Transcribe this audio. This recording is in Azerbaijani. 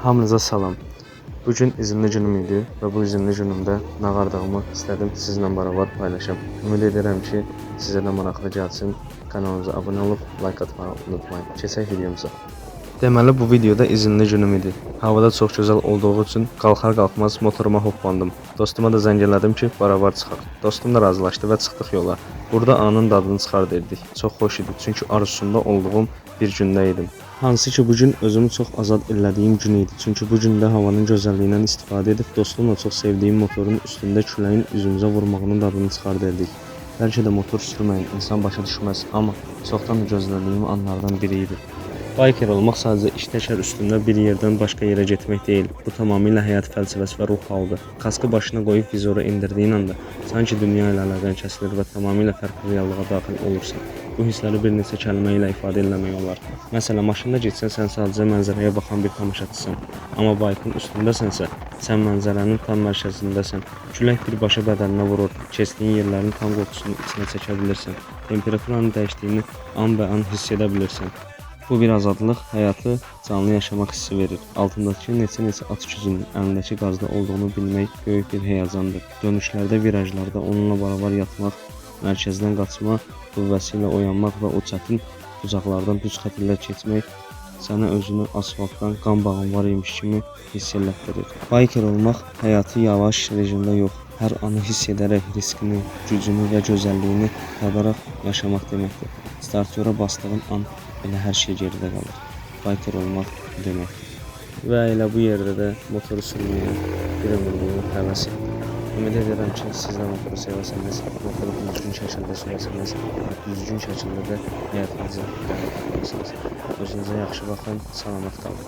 Hamınıza salam. Bugün izinli günüm idi və bu izinli günümdə nə qardığımı istədim sizinlə beraber paylaşım. Ümid edirəm ki, sizə də maraqlı gəlsin. Kanalımıza abunə olub like atmağı unutmayın. Keçək videomuza. Deməli bu videoda izinli günüm idi. Havada çox gözəl olduğu üçün qalxar qalxmaz motoruma hoppandım. Dostuma da zəng elədim ki, beraber çıxaq. Dostum da razılaşdı və çıxdıq yola. Burada anın dadını çıxarırdık. Çox xoş idi çünki arzusunda olduğum bir gündə idim. Hansı ki bugün özümü çox azad elədiyim gün idi. Çünki bu gündə havanın gözəlliyindən istifadə edib dostumla çox sevdiyim motorun üstündə küləyin üzümüzə vurmağının dadını çıxarırdık. Bəlkə də motor sürməyən insan başa düşməz, amma çoxdan gözlədiyim anlardan biri idi. Biker olmaq sadəcə iş təkər üstündə bir yerdən başqa yerə getmək deyil. Bu tamamilə həyat fəlsəfəsi və ruh halıdır. Kaskı başına qoyub vizoru indirdiyin anda sanki dünya ilə əlaqən kəsilir və tamamilə fərqli reallığa daxil olursan. Bu hissləri bir neçə kəlmə ilə ifadə etmək olar. Məsələn, maşında getsən sən sadəcə mənzərəyə baxan bir tamaşaçısan. Amma bayqın üstündəsənsə, sən mənzərənin tam mərkəzindəsən. Külək birbaşa bədəninə vurur. Keçdiyin yerlərin tam qoxusunu içinə çəkə bilirsən. Temperaturanın dəyişdiyini an bə an hiss edə bilirsən. Bu bir azadlıq, həyatı canlı yaşamaq hissi verir. Altındakı neçə at gücünün əlindəki qazda olduğunu bilmək böyük bir həyəcandır. Dönüşlərdə, virajlarda onunla beraber yatmaq, mərkəzdən qaçmaq, qüvvəsi ilə oyanmaq və o çətin bucaqlardan düz xətirlər keçmək sənə özünü asfaltdan qan bağın var imiş kimi hiss elətdirir. Biker olmaq həyatı yavaş rejimdə yox, hər anı hiss edərək riskini, gücünü və gözəlliyini tadaraq yaşamaq deməkdir. Startiyora bastığın an elə hər şey geridə qalır. Biker olmaq deməkdir. Və elə bu yerdə də motoru sürməyə bir ömürlüyü həvəs etdim. Ümid edirəm ki, siz də motoru sevəsəniz, motoru düzgün şəkildə sürəsəniz, düzgün şəkildə də həyatınızı idarə edərsiniz. Özünüzə yaxşı baxın, salamat qalın.